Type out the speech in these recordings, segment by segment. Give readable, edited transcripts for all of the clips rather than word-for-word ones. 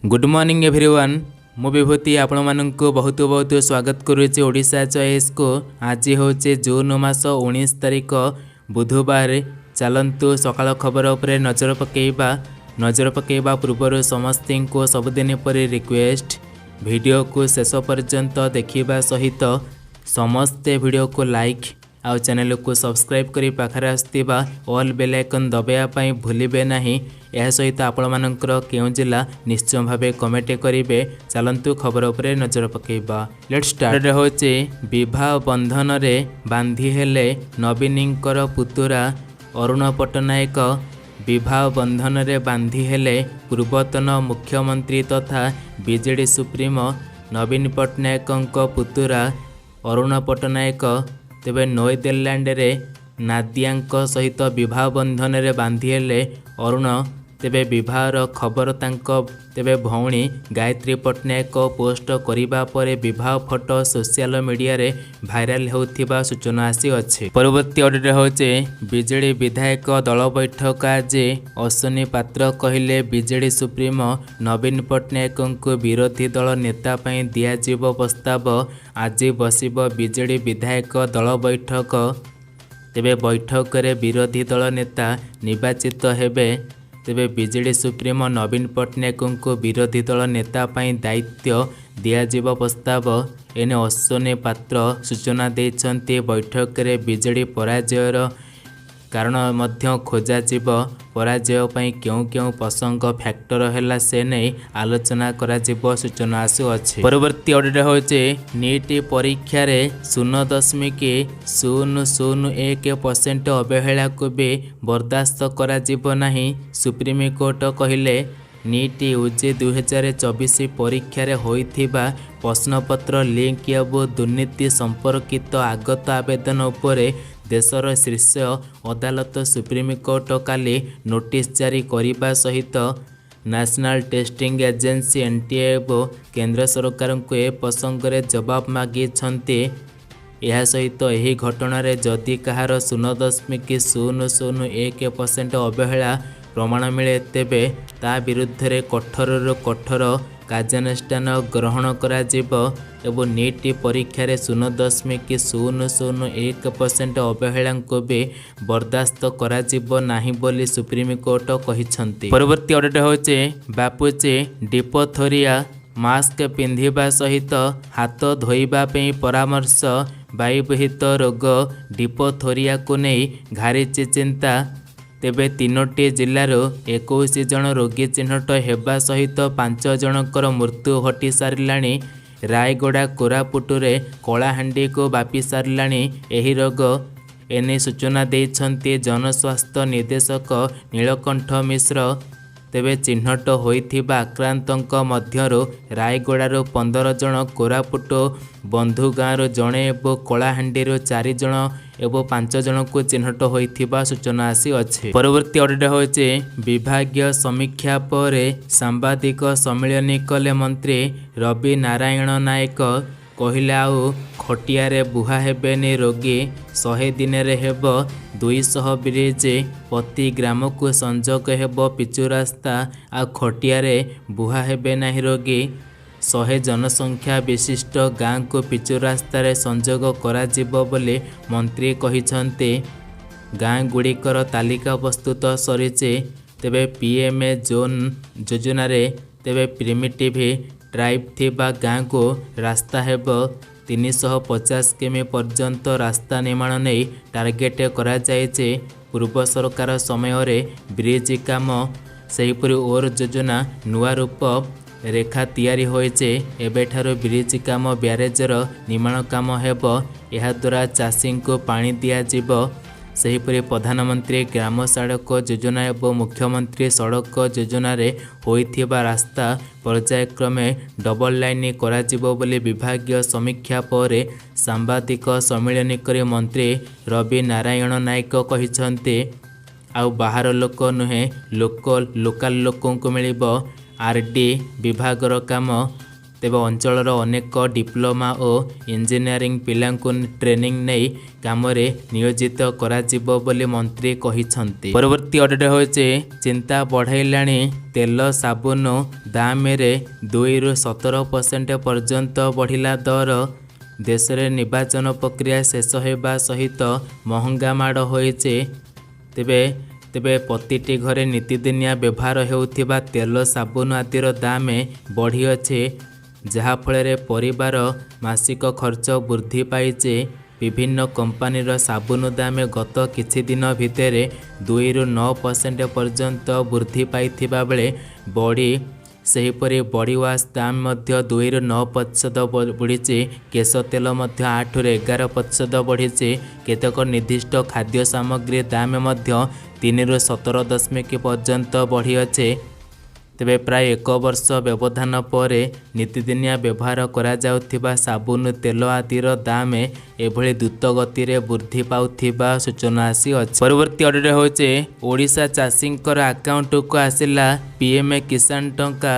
Good morning everyone. मु विभूति आपण मानक बहुत बहुत स्वागत करुच्ची ओडिशा चॉइस को। आज हूँ जून मास 19 तारिख बुधवार। चलतु सकाल खबर उपरे नजर पकेबा पूर्वर समस्त को सबुदिन पर रिक्वेस्ट वीडियो को शेष पर्यंत देखा सहित समस्ते वीडियो को लाइक आउ चैनल को सब्सक्राइब करी पाखरे आसुवा ऑल बेल आइकन दबाइवाई भूलिबे नहीं। यह सहित आपण मानकर केउं जिला निश्चय भावे कमेंट करेंगे। चलतु खबर उपरे नजर पकेबा। Let's start. होचे विवाह बंधन रे बांधी हेले नवीनकर पुतुरा अरुण पट्टनायक। विवाह बंधन रे बांधी हेले पूर्वतन मुख्यमंत्री तथा बीजेडी सुप्रीमो नवीन पट्टनायक पुतुरा अरुण पट्टनायक तेबे न्यूजीलैंड रे नादिया सहित विवाह बंधन रे बांधी हेले अरुण। तेबे विवाहर खबर तेबे भौणी गायत्री पट्टनायक पोस्ट करिबा परे विवाह फोटो सोशल मीडिया रे भाइराल होउथिबा सूचना आसी अछि। परवर्ती अपडेट होचे बीजेडी विधायक दल बैठक। आज अश्विनी पात्र कहिले बीजेडी सुप्रीमो नवीन पट्टनायक को विरोधी दल नेता पई दिया जीव प्रस्ताव। आज बसिबो बीजेडी विधायक दल बैठक। तेबे बैठक रे विरोधी दल नेता निर्वाचित हेबे। तेबे बीजेडी सुप्रीमो नवीन पट्टनायक को विरोधी दल नेता पई दायित्व दियाजिब प्रस्ताव। एने अश्विनी पात्र सूचना देइछन्ते। बैठक रे बीजेडी पराजयर कारण मध्य खोजा जीव। पराजय पई क्यों प्रसंग फैक्टर हैला से नहीं आलोचना करा जीव सूचना आसु अछि। परवर्ती अपडेट होचे नीट परीक्षा रे 0.001% अवहेला को भी बर्दाश्त करा जीव नहीं। सुप्रीम कोर्ट कहिले नीट यूजी 2024 परीक्षा रे होइथिबा प्रश्नपत्र लीक एवं दुर्नीति संपर्कित आगत आवेदन उपरे देशर शीर्ष अदालत सुप्रीम कोर्ट काली नोटिस जारी करने सहित नेशनल टेस्टिंग एजेंसी एनटीए एवं केंद्र सरकार को ए प्रसंग में जवाब मागी छन्ते। यह सहित यही घटना रे जदि कहार 0.001% अवहेला प्रमाण मिले तेबे ता विरुद्ध रे कठोर कठोर कार्यानुष्ठान ग्रहण करा जीवो एवं नीट परीक्षा रे 0.001% अवहेला को भी बर्दाश्त करा जीवो नाही बोली सुप्रीम कोर्ट कहिसंती। परवर्ती अपडेट होचे बापुचे 𝗕𝗂𝗀𝗀𝗀 मास्क पिंधिबा सहित हाथ धोइबा पे परामर्श। वायुवाहित रोग 𝗕𝗂𝗀𝗀𝗀 को नहीं घारिची चिंता। तेबे 3टी जिल्लार 21 जन रोगी चिन्हट हेबा सहित 5 जनकर मृत्यु घटी सारिलाणी। रायगड़ा कोरापुटुरे कलाहांडी को व्यापी सारिलाणी एही रोग। एने सूचना देइछन्ते जनस्वास्थ्य निर्देशक नीलकंठ मिश्र। तेबे चिन्हट होइथिबा आक्रांतक मध्यरु रायगड़ार 15 जन, कोरापुट बंधुगाँव जड़े और कलाहांडीर 4 जन एवं 5 जन को चिन्हट होइथिबा सूचना आसी अछि। परवर्ती अपडेट होचे विभागीय समीक्षा पर सांबादिक सम्मेलन कले मंत्री रवि नारायण नायक। कहले आउ खटियारे बुहा हेबेनी रोगी 100 दिन हेब 200 ब्रिज प्रति ग्राम को संजोग हेब पिचु रास्ता। आ खटियारे बुहा हेबे नाही रोगी 100 जनसंख्या विशिष्ट गाँ को पिचु रास्तार संजोग करा जिवो बोली मंत्री कहिसंते। गाँ गुड़िकर तालिका प्रस्तुत सरीचे। तेबे पीएमए जोन योजना रे तेबे प्रिमिटिव ट्राइब थिबा गाँ को रास्ता हेब 350 किमी पर्यंत रास्ता निर्माण नहीं टार्गेट करा जायचे। पूर्व सरकार समय रे ब्रिज काम सेहीपरि ओर योजना नुआ रूप रेखा तैयारी होइचे। एबेठारो ब्रिज काम ब्यारेजर निर्माण काम हेब। यह द्वारा चाषी को पानी दिया जीवो। सेहीपरि प्रधानमंत्री ग्राम सड़क योजना एवं मुख्यमंत्री सड़क योजना रे होइथिबा रास्ता पर्यायक्रमे डबल लाइन करा जीवो बोली विभागीय समीक्षा पर सांबादिक सम्मेलन करे मंत्री रवि नारायण नायक कहिसंते। आउ बाहर लोक नुहे लोकल लोकों को मिलिबो आरडी विभागर काम। तेबे अंचलर अनेक डिप्लोमा और इंजीनियरिंग पिलांकु ट्रेनिंग नहीं काम नियोजित कराजिबो बोली मंत्री कहिसंती। परवर्ती अपडेट होचे चिंता बढ़ाइलाणी तेल साबुन दाम रे 2 ରୁ 17% पर्यंत बढ़िला दर। देश में निर्वाचन प्रक्रिया शेष होगा सहित महंगा माड़ होइचे। तेबे तेबे प्रतिटी घरे नीतिदिनिया व्यवहार होउथिबा तेल साबुन आदिर दाम बढ़ी अच्छे, जहाँफल परिवार मासिक खर्च वृद्धि पाइचे। विभिन्न कंपानीर साबुन दाम गत किछि दिन भितर 2 ରୁ 9% पर्यंत वृद्धि पाइथिबा बेले बड़ी सेहीपरि बॉडी वाश दाम मध्य 2 ରୁ 9% बढ़ी। केश तेल मध्य 8 ରୁ 11% बढ़ी। केतक निर्दिष्ट खाद्य सामग्री दाम मध्य 3 ରୁ 17% पर्यंत बढ़ी अच्छे। तेबे प्राय 1 वर्ष व्यवधान पर नीतिदिनिया व्यवहार करा जाउथिबा साबुन तेल आदिर दाम एभली द्रुत गति रे वृद्धि पाउथिबा सूचना आसी अछि। परवर्ती अपडेट होचे ओडिशा चाषींकर अकाउंट को आसिला पीएम किसान टंका।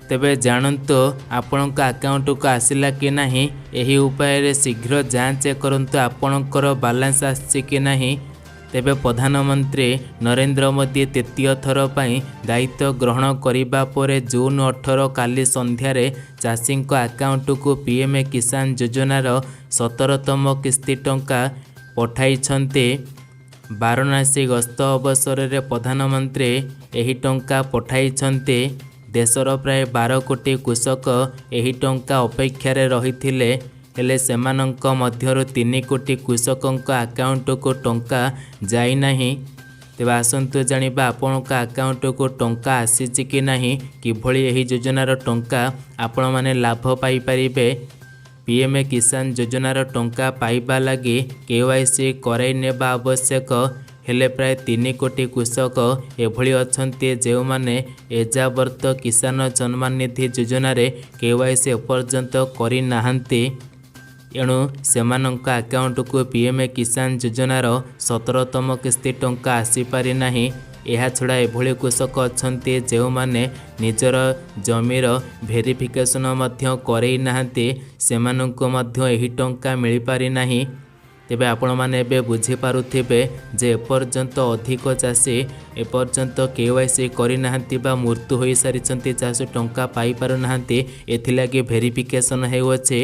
तेबे जानंतु आपणक अकाउंट को आसिला कि नाही। एही उपाय रे शीघ्र जांच करंतु आपणकर बैलेंस आछि कि नाही। तेबे प्रधानमंत्री नरेंद्र मोदी तृतीय थर पर दायित्व ग्रहण करिबा परे जून 18 काली संध्यारे चाषींक अकाउंट को पीएम किसान योजनार 17तम किस्ती टंका पठाइछन्ते। वाराणसी गस्त अवसर रे प्रधानमंत्री एही टंका पठाइछन्ते। देशर प्राय 12 कोटी कृषक एही टंका अपेक्षारे रहिथिले, हेले सेमानंक मध्यरु 3 कोटी कृषकंक अकाउंट को टंका जाई नाही। तेबे आसंतु जानिबा आपणक अकाउंट को टंका आसीची कि नाही, किभली एही योजनार टंका आपण माने लाभ पाई परिबे। पीएम किसान योजनार टंका पाइबा लगी केवाईसी कराई नेबा आवश्यक, हेले प्राय 3 कोटी कृषक एभली अछन्ते जेउ माने एजावर्त किसान सम्मान निधि योजना रे केवाईसी एपर्यंत करि नाहंती। एणु सेमानंक अकाउंट को पीएम किसान योजनार 17तम किस्ती टंका आसीपारि नाही। यह छड़ा एभली कृषक अछन्ते जेउ माने निजर जमीर भेरिफिकेशन मध्य करई नाहंती, सेमानंको मध्य एही टंका मिली पारि नाही। तेबे आपण माने एबे बुझी पारुथिबे जे एपर्यंत अधिक चाषी एपर्यंत केवाईसी करि नाहंती बा मृत्यु होई सारिचंती, चाषी टंका पाई पारु नाहंती। एथिलागि भेरिफिकेशन हेउछे।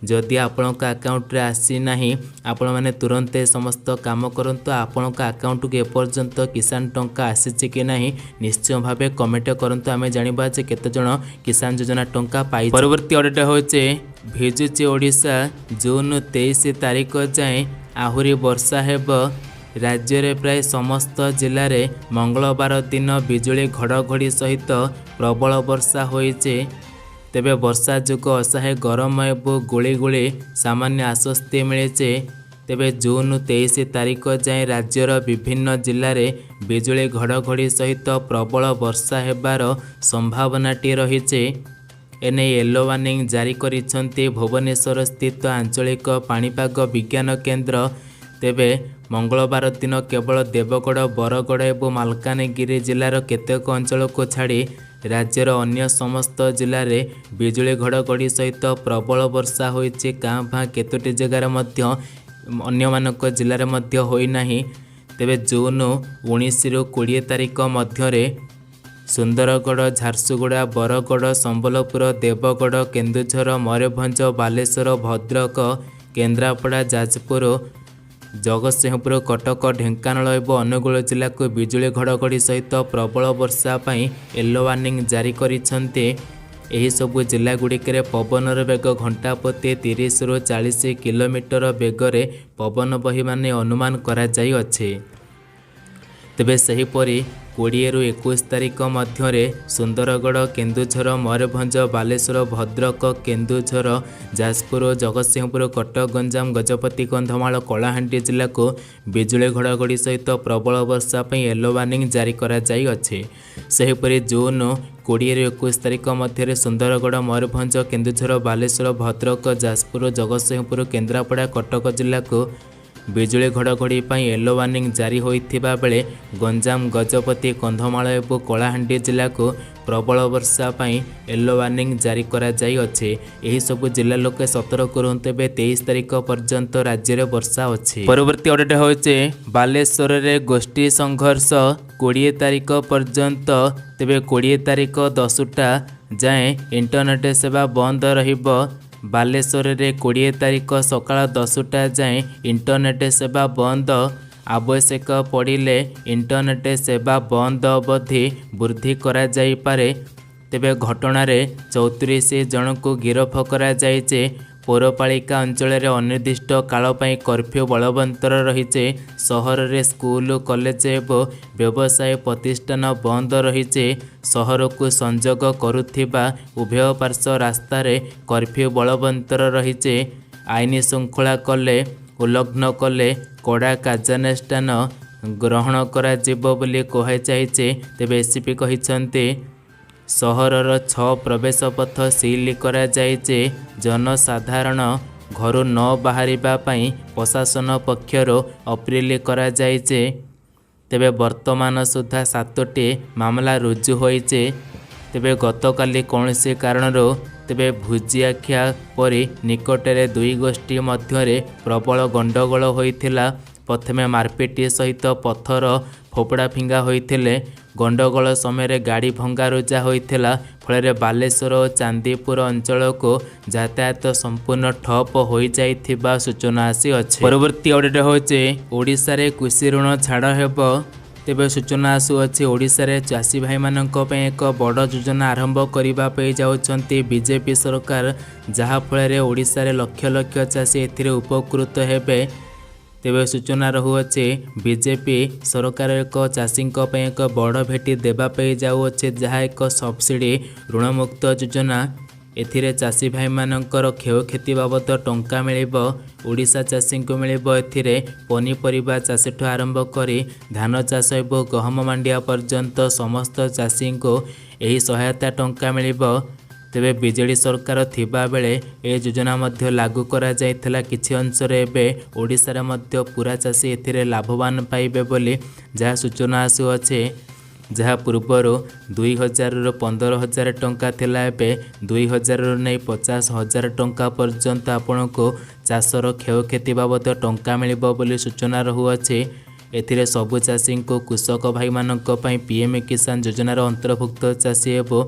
जदि आपणक अकाउंट रे आसी नाही, आपण माने तुरंत समस्त काम करंतु। आपणक अकाउंट को एपर्यंत किसान टंका आसीची कि नाही निश्चय भावे कमेंट करंतु। आमे जानिबा जे केते जण किसान योजना टंका पाई। परवर्ती अपडेट होचे भिजुची ओडिशा जून 23 तारिख जाए आहुरी वर्षा हेब। राज्य रे प्राय समस्त जिले रे मंगलवार दिन बिजुली घड़घड़ी सहित प्रबल वर्षा होइचे। तेबे वर्षा जोग असहाय गरम एवं गुड़ी गुड़ी सामान्य आश्वस्ति मिले। तेबे जून 23 तारिख जाए राज्यर विभिन्न जिले में बिजुली घड़घड़ी सहित प्रबल वर्षा हेबार संभावनाटी रही। एने येलो वार्निंग जारी करिसेंती भुवनेश्वर स्थित आंचलिक पाणीपाग विज्ञान केन्द्र। तेबे मंगलवार दिन केवल देवगढ़, बरगढ़ और मालकानगिरी जिलार केतेक अंचल को छाड़ी राज्यर अन्य समस्त जिले में बिजुली घड़घड़ी सहित प्रबल वर्षा होइछि। गाँ भाँ केतोटी जगार मध्य अन्य जिले में होई नाही। तेबे जून 19 ରୁ 20 तारिख मध्य सुंदरगढ़, झारसुगुड़ा, बरगढ़, संबलपुर, देवगढ़, केन्दुझर, मयूरभंज, बालेश्वर, भद्रक, केन्द्रापड़ा, जाजपुर, जगतसिंहपुर, कटक, ढेंकानाल और अनुगुल जिला को बिजुली घड़घड़ी सहित प्रबल वर्षा पाई येलो वार्निंग जारी करिसेंते। एही सबु जिला गुड़िकरे पवनर बेग घंटा प्रति 30 ରୁ 40 किलोमीटर बेगरे पवन बहिमाने अनुमान करा जाई अछि। तेबे सेहीपरि 20 ରୁ 21 तारिख मध्य सुंदरगढ़, केन्दुझर, मयूरभंज, बालेश्वर, भद्रक, केन्दुझर, जाजपुर, जगतसिंहपुर, कटक, गंजाम, गजपति, कंधमाल, कलाहांडी जिला को बिजुली घड़घड़ी सहित प्रबल वर्षा पर येलो वार्निंग जारी करा जाई अछि। सेहीपरि जून 20 ରୁ 21 तारिख मध्य सुंदरगढ़, मयूरभंज, केन्दुझर, बालेश्वर, भद्रक, जाजपुर, जगतसिंहपुर, केन्द्रापड़ा, कटक जिला को ବିଜୁଳି ଘଡ଼ଘଡ଼ି ପାଇଁ ୟେଲୋ ୱାର୍ଣ୍ଣିଂ ଜାରି ହୋଇଥିବା ବେଳେ ଗଞ୍ଜାମ, ଗଜପତି, କନ୍ଧମାଳ ଏବଂ କଳାହାଣ୍ଡି ଜିଲ୍ଲାକୁ ପ୍ରବଳ ବର୍ଷା ପାଇଁ ୟେଲୋ ୱାର୍ଣ୍ଣିଂ ଜାରି କରାଯାଇଅଛି। ଏହିସବୁ ଜିଲ୍ଲା ଲୋକେ ସତର୍କ ରୁହନ୍ତୁ। ଏବେ 23 ତାରିଖ ପର୍ଯ୍ୟନ୍ତ ରାଜ୍ୟରେ ବର୍ଷା ଅଛି। ପରବର୍ତ୍ତୀ ଅପଡେଟ୍ ହେଉଛି ବାଲେଶ୍ୱରରେ ଗୋଷ୍ଠୀ ସଂଘର୍ଷ 20 ତାରିଖ ପର୍ଯ୍ୟନ୍ତ। ତେବେ 20 ତାରିଖ 10ଟା ଯାଏଁ ଇଣ୍ଟରନେଟ୍ ସେବା ବନ୍ଦ ରହିବ। ବାଲେଶ୍ୱରରେ 20 ତାରିଖ ସକାଳ 10ଟା ଯାଏଁ ଇଣ୍ଟରନେଟ୍ ସେବା ବନ୍ଦ। ଆବଶ୍ୟକ ପଡ଼ିଲେ ଇଣ୍ଟରନେଟ୍ ସେବା ବନ୍ଦ ଅବଧି ବୃଦ୍ଧି କରାଯାଇପାରେ। ତେବେ ଘଟଣାରେ 34 ଜଣଙ୍କୁ ଗିରଫ କରାଯାଇଛି। ପୌରପାଳିକା ଅଞ୍ଚଳରେ ଅନିର୍ଦ୍ଦିଷ୍ଟ କାଳ ପାଇଁ କର୍ଫ୍ୟୁ ବଳବତ୍ତର ରହିଛି। ସହରରେ ସ୍କୁଲ, କଲେଜ ଏବଂ ବ୍ୟବସାୟ ପ୍ରତିଷ୍ଠାନ ବନ୍ଦ ରହିଛି। ସହରକୁ ସଂଯୋଗ କରୁଥିବା ଉଭୟ ପାର୍ଶ୍ୱ ରାସ୍ତାରେ କର୍ଫ୍ୟୁ ବଳବତ୍ତର ରହିଛି। ଆଇନ ଶୃଙ୍ଖଳା ଉଲ୍ଲଂଘନ କଲେ କଡ଼ା କାର୍ଯ୍ୟାନୁଷ୍ଠାନ ଗ୍ରହଣ କରାଯିବ ବୋଲି କୁହାଯାଇଛି। ତେବେ ଏସିପି କହିଛନ୍ତି ସହରର 6 ପ୍ରବେଶ ପଥ ସିଲ୍ କରାଯାଇଛି। ଜନସାଧାରଣ ଘରୁ ନ ବାହାରିବା ପାଇଁ ପ୍ରଶାସନ ପକ୍ଷରୁ ଅପିଲ୍ କରାଯାଇଛି। ତେବେ ବର୍ତ୍ତମାନ ସୁଦ୍ଧା 7ଟି ମାମଲା ରୁଜୁ ହୋଇଛି। ତେବେ ଗତକାଲି କୌଣସି କାରଣରୁ ଭୁଜିଆଖିଆ ପରି ନିକଟରେ ଦୁଇ ଗୋଷ୍ଠୀ ମଧ୍ୟରେ ପ୍ରବଳ ଗଣ୍ଡଗୋଳ ହୋଇଥିଲା। ପ୍ରଥମେ ମାରପିଟ ସହିତ ପଥର ଫୋପଡ଼ା ଫିଙ୍ଗା ହୋଇଥିଲେ। ଗଣ୍ଡଗୋଳ ସମୟରେ ଗାଡ଼ି ଭଙ୍ଗାରୁଜା ହୋଇଥିଲା। ଫଳରେ ବାଲେଶ୍ୱର ଓ ଚାନ୍ଦିପୁର ଅଞ୍ଚଳକୁ ଯାତାୟାତ ସମ୍ପୂର୍ଣ୍ଣ ଠପ୍ ହୋଇଯାଇଥିବା ସୂଚନା ଆସିଅଛି। ପରବର୍ତ୍ତୀ ଅପଡେଟ୍ ହେଉଛି ଓଡ଼ିଶାରେ କୃଷି ଋଣ ଛାଡ଼ ହେବ। ତେବେ ସୂଚନା ଆସୁଅଛି ଓଡ଼ିଶାରେ ଚାଷୀ ଭାଇମାନଙ୍କ ପାଇଁ ଏକ ବଡ଼ ଯୋଜନା ଆରମ୍ଭ କରିବା ପାଇଁ ଯାଉଛନ୍ତି ବିଜେପି ସରକାର, ଯାହାଫଳରେ ଓଡ଼ିଶାରେ ଲକ୍ଷ ଲକ୍ଷ ଚାଷୀ ଏଥିରେ ଉପକୃତ ହେବେ। ତେବେ ସୂଚନା ରହୁଅଛି ବିଜେପି ସରକାର ଏକ ଚାଷୀଙ୍କ ପାଇଁ ଏକ ବଡ଼ ଭେଟି ଦେବା ପାଇଁ ଯାଉଅଛି, ଯାହା ଏକ ସବସିଡ଼ି ଋଣମୁକ୍ତ ଯୋଜନା। ଏଥିରେ ଚାଷୀ ଭାଇମାନଙ୍କର କ୍ଷୟକ୍ଷତି ବାବଦ ଟଙ୍କା ମିଳିବ। ଓଡ଼ିଶା ଚାଷୀଙ୍କୁ ମିଳିବ। ଏଥିରେ ପନିପରିବା ଚାଷଠୁ ଆରମ୍ଭ କରି ଧାନ ଚାଷ ଏବଂ ଗହମ ମାଣ୍ଡିଆ ପର୍ଯ୍ୟନ୍ତ ସମସ୍ତ ଚାଷୀଙ୍କୁ ଏହି ସହାୟତା ଟଙ୍କା ମିଳିବ। ତେବେ ବିଜେଡ଼ି ସରକାର ଥିବାବେଳେ ଏ ଯୋଜନା ମଧ୍ୟ ଲାଗୁ କରାଯାଇଥିଲା କିଛି ଅଂଶରେ। ଏବେ ଓଡ଼ିଶାରେ ମଧ୍ୟ ପୁରା ଚାଷୀ ଏଥିରେ ଲାଭବାନ ପାଇବେ ବୋଲି ଯାହା ସୂଚନା ଆସୁଅଛି। ଯାହା ପୂର୍ବରୁ 2000ରୁ 15,000 ଟଙ୍କା ଥିଲା, ଏବେ 2000ରୁ ନେଇ 50,000 ଟଙ୍କା ପର୍ଯ୍ୟନ୍ତ ଆପଣଙ୍କୁ ଚାଷର କ୍ଷୟକ୍ଷତି ବାବଦ ଟଙ୍କା ମିଳିବ ବୋଲି ସୂଚନା ରହୁଅଛି। ଏଥିରେ ସବୁ ଚାଷୀଙ୍କୁ କୃଷକ ଭାଇମାନଙ୍କ ପାଇଁ PM କିଷାନ ଯୋଜନାର ଅନ୍ତର୍ଭୁକ୍ତ ଚାଷୀ ଏବଂ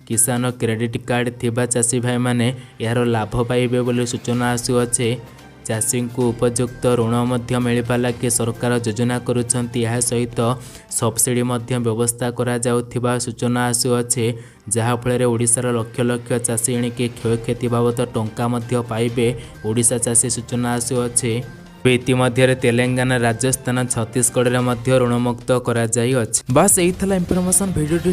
କିଷାନ କ୍ରେଡିଟ୍ କାର୍ଡ଼ ଥିବା ଚାଷୀ ଭାଇମାନେ ଏହାର ଲାଭ ପାଇବେ ବୋଲି ସୂଚନା ଆସୁଅଛି। ଚାଷୀଙ୍କୁ ଉପଯୁକ୍ତ ଋଣ ମଧ୍ୟ ମିଳିବା ଲାଗି ସରକାର ଯୋଜନା କରୁଛନ୍ତି। ଏହା ସହିତ ସବସିଡ଼ି ମଧ୍ୟ ବ୍ୟବସ୍ଥା କରାଯାଉଥିବା ସୂଚନା ଆସୁଅଛି, ଯାହାଫଳରେ ଓଡ଼ିଶାର ଲକ୍ଷ ଲକ୍ଷ ଚାଷୀ ଏଣିକି କ୍ଷୟକ୍ଷତି ବାବଦ ଟଙ୍କା ମଧ୍ୟ ପାଇବେ ଓଡ଼ିଶା ଚାଷୀ ସୂଚନା ଆସୁଅଛି। ଇତିମଧ୍ୟରେ ତେଲେଙ୍ଗାନା, ରାଜସ୍ଥାନ, ଛତିଶଗଡ଼ରେ ମଧ୍ୟ ଋଣମୁକ୍ତ କରାଯାଇଅଛି। ବାସ୍ ଏଇ ଥିଲା ଇନଫର୍ମେସନ୍। ଭିଡ଼ିଓଟି